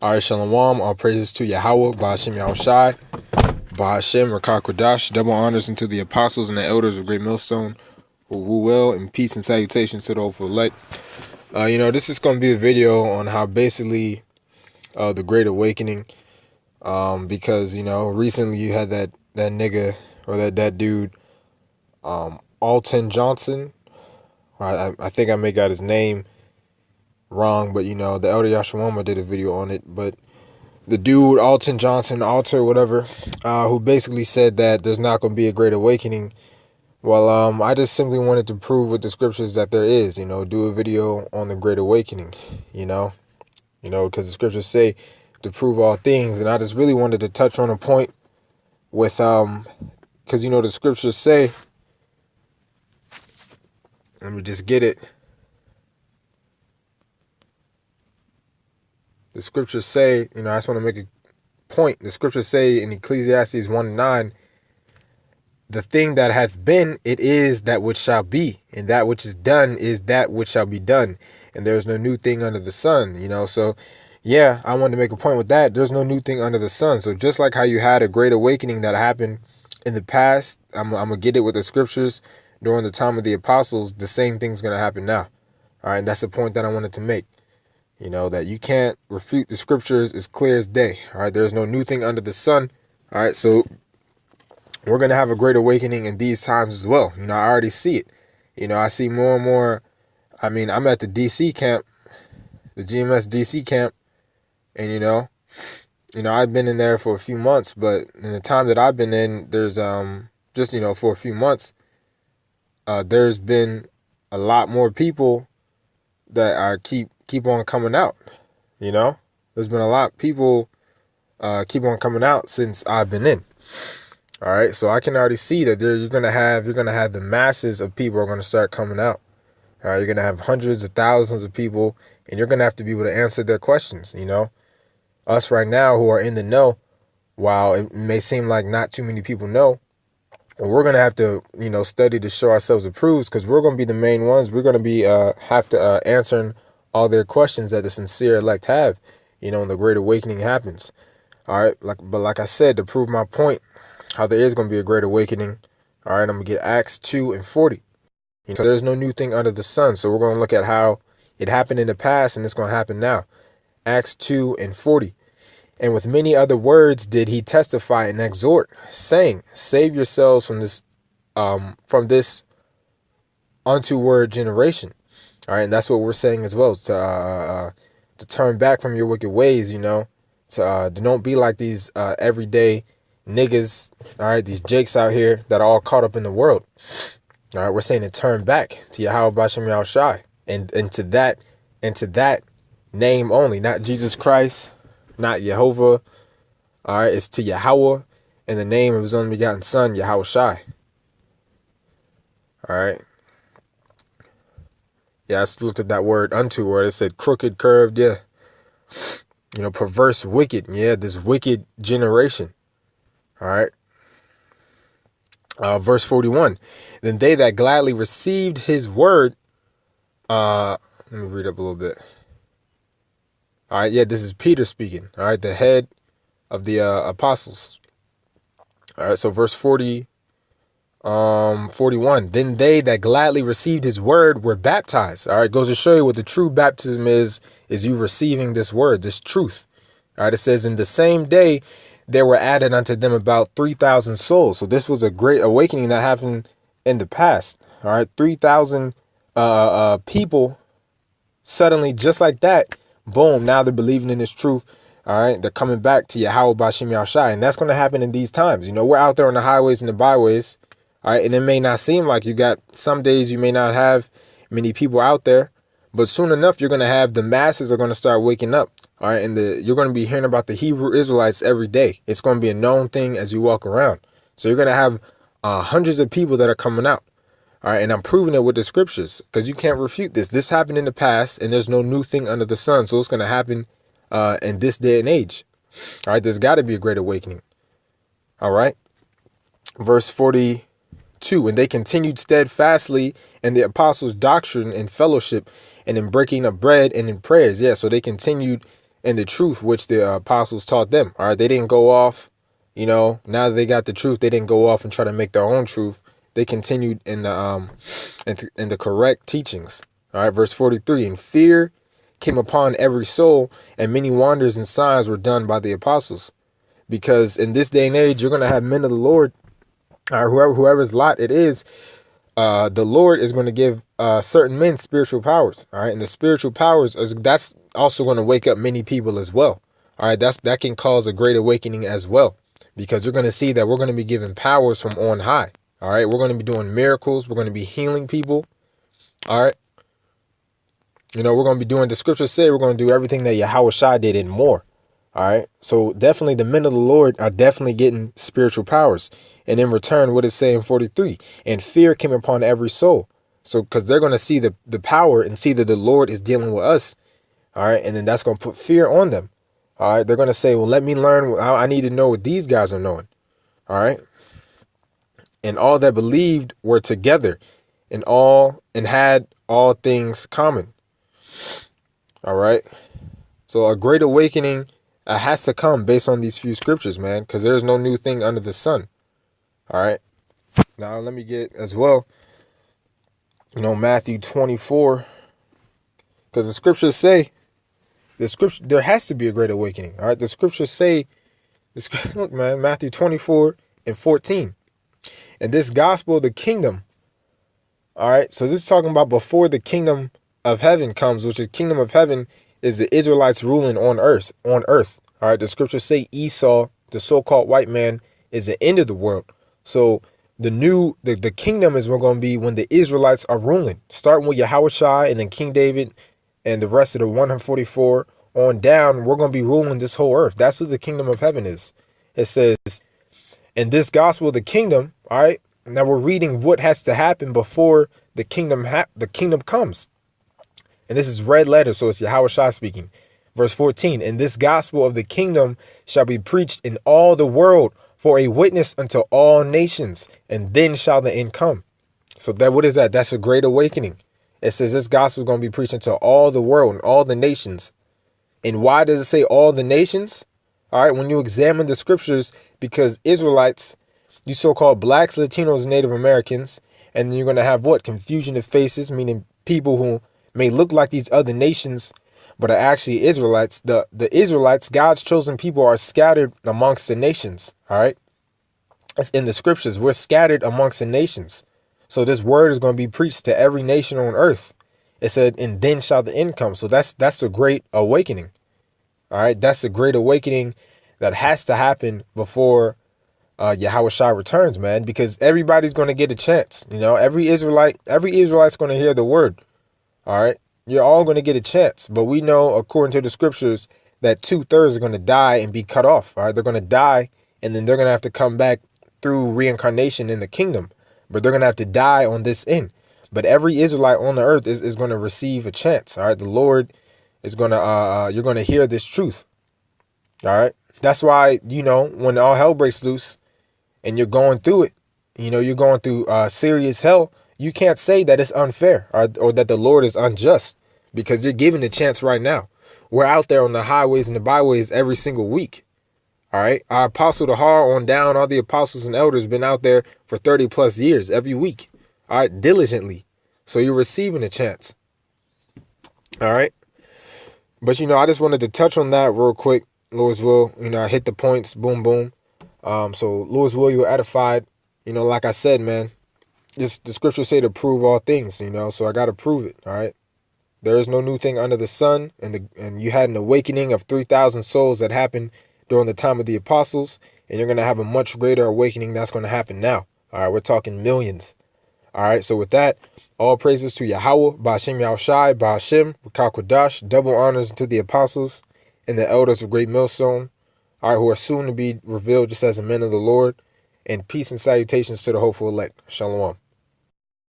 All right, Shalom, all praises to Yahweh, Ba'ashem Yahushai, Ba'ashem Rakah Kodash, double honors unto the apostles and the elders of Great Millstone, who rule well, and peace and salutations to the hopeful elect. This is going to be a video on how basically the Great Awakening, because, recently you had that nigga, or that dude, Alton Johnson. I think I may got his name wrong, but the Elder Yashawama did a video on it. But the dude Alton Johnson, Alter, whatever, who basically said that there's not going to be a Great Awakening. Well, I just simply wanted to prove with the scriptures that there is. Do a video on the Great Awakening. Because the scriptures say to prove all things, and I just really wanted to touch on a point with because the scriptures say. Let me just get it. The scriptures say, I just want to make a point. The scriptures say in Ecclesiastes 1:9, the thing that hath been, it is that which shall be, and that which is done is that which shall be done. And there's no new thing under the sun, So, yeah, I wanted to make a point with that. There's no new thing under the sun. So just like how you had a great awakening that happened in the past, I'm going to get it with the scriptures during the time of the apostles, the same thing's going to happen now. All right, and that's the point that I wanted to make. That you can't refute the scriptures as clear as day. All right, there's no new thing under the sun. All right, so we're going to have a great awakening in these times as well. I already see it. I see more and more. I mean, I'm at the DC camp, the GMS DC camp, and, I've been in there for a few months, but in the time that I've been in, there's just, for a few months, there's been a lot more people that are keep on coming out. There's been a lot of people keep on coming out since I've been in. All right, so I can already see that you're gonna have the masses of people are gonna start coming out. All right, you're gonna have hundreds of thousands of people, and you're gonna have to be able to answer their questions. Us right now who are in the know, while it may seem like not too many people know, we're gonna have to study to show ourselves approved, because we're gonna be the main ones. We're gonna be have to answering all their questions that the sincere elect have, when the Great Awakening happens. All right, like I said, to prove my point, how there is going to be a Great Awakening. All right, I'm going to get Acts 2:40. There's no new thing under the sun. So we're going to look at how it happened in the past and it's going to happen now. Acts 2:40. And with many other words did he testify and exhort, saying, save yourselves from this untoward generation. All right, and that's what we're saying as well, to turn back from your wicked ways, to don't be like these everyday niggas, all right, these jakes out here that are all caught up in the world. All right, we're saying to turn back to Yahweh Ba'ashem Yahushai, and to that name only, not Jesus Christ, not Jehovah. All right, it's to Yahweh in the name of his only begotten son, Yahushai. All right. Yeah, I just looked at that word unto, where it said crooked, curved, yeah. Perverse, wicked, yeah, this wicked generation. All right. Verse 41. Then they that gladly received his word. Let me read up a little bit. All right, yeah, this is Peter speaking. All right, the head of the apostles. All right, so verse 41. Then they that gladly received his word were baptized. All right, goes to show you what the true baptism is you receiving this word, this truth. All right, it says in the same day there were added unto them about 3,000 souls. So this was a great awakening that happened in the past. All right, 3,000 people suddenly, just like that, boom, now they're believing in this truth. All right, they're coming back to Yahweh Ba'ashem Yahushai, and that's going to happen in these times. We're out there on the highways and the byways. All right, and it may not seem like you got, some days you may not have many people out there, but soon enough, you're going to have, the masses are going to start waking up. All right, and you're going to be hearing about the Hebrew Israelites every day. It's going to be a known thing as you walk around. So you're going to have hundreds of people that are coming out. All right, and I'm proving it with the scriptures, because you can't refute this. This happened in the past, and there's no new thing under the sun. So it's going to happen in this day and age. All right, there's got to be a great awakening. All right, verse 40. 2, and they continued steadfastly in the apostles' doctrine and fellowship, and in breaking of bread and in prayers. Yeah, so they continued in the truth which the apostles taught them. All right, they didn't go off, now that they got the truth, they didn't go off and try to make their own truth. They continued in the correct teachings. All right, verse 43, and fear came upon every soul, and many wonders and signs were done by the apostles. Because in this day and age, you're going to have men of the Lord, or whoever's lot it is, the Lord is going to give certain men spiritual powers. All right, and the spiritual powers, that's also going to wake up many people as well. All right, that can cause a great awakening as well, because you're going to see that we're going to be given powers from on high. All right, we're going to be doing miracles. We're going to be healing people. All right. We're going to be doing, the scriptures say we're going to do everything that Yahweh Shai did and more. All right. So definitely the men of the Lord are definitely getting spiritual powers. And in return, what it say in 43? And fear came upon every soul. So because they're going to see the power and see that the Lord is dealing with us. All right. And then that's going to put fear on them. All right. They're going to say, well, let me learn. I need to know what these guys are knowing. All right. And all that believed were together and had all things common. All right. So a great awakening has to come based on these few scriptures, man, because there's no new thing under the sun. All right. Now let me get as well, Matthew 24, because the scriptures say there has to be a great awakening. All right. The scriptures say, look, man, Matthew 24 and 14. And this gospel of the kingdom. All right. So this is talking about before the kingdom of heaven comes, which the kingdom of heaven is the Israelites ruling on earth. All right. The scriptures say Esau, the so-called white man, is the end of the world. So the kingdom is going to be when the Israelites are ruling, starting with Yahweh Shai and then King David and the rest of the 144 on down. We're going to be ruling this whole earth. That's what the kingdom of heaven is. It says, and this gospel of the kingdom. All right. Now we're reading what has to happen before the kingdom comes. And this is red letter, so it's Yahweh Shai speaking. Verse 14, and this gospel of the kingdom shall be preached in all the world for a witness unto all nations, and then shall the end come. So what is that? That's a great awakening. It says this gospel is going to be preached into all the world and all the nations. And why does it say all the nations? All right, when you examine the scriptures, because Israelites, you so-called blacks, Latinos, and Native Americans, and then you're going to have what? Confusion of faces, meaning people who may look like these other nations, but are actually Israelites. The Israelites, God's chosen people, are scattered amongst the nations. All right. It's in the scriptures. We're scattered amongst the nations. So this word is going to be preached to every nation on earth. It said, and then shall the end come. So that's a great awakening. All right. That's a great awakening that has to happen before Yahweh Shai returns, man, because everybody's going to get a chance. Every Israelite's going to hear the word. All right. You're all going to get a chance. But we know, according to the scriptures, that 2/3 are going to die and be cut off. All right. They're going to die, and then they're going to have to come back through reincarnation in the kingdom. But they're going to have to die on this end. But every Israelite on the earth is going to receive a chance. All right. The Lord is going to you're going to hear this truth. All right. That's why, when all hell breaks loose and you're going through it, you're going through serious hell. You can't say that it's unfair or that the Lord is unjust, because you're given a chance right now. We're out there on the highways and the byways every single week. All right. Our apostle Tahar on down, all the apostles and elders been out there for 30 plus years every week. All right. Diligently. So you're receiving a chance. All right. But, I just wanted to touch on that real quick. Louisville, I hit the points. Boom, boom. So Louisville, you were edified. Like I said, man. The scriptures say to prove all things, so I got to prove it. All right. There is no new thing under the sun. And you had an awakening of 3,000 souls that happened during the time of the apostles. And you're going to have a much greater awakening that's going to happen now. All right. We're talking millions. All right. So with that, all praises to Yahweh, Ba'ashem Yahushai, Ba'ashem, Rakal Kodash, double honors to the apostles and the elders of Great Millstone, all right, who are soon to be revealed just as the men of the Lord. And peace and salutations to the hopeful elect. Shalom.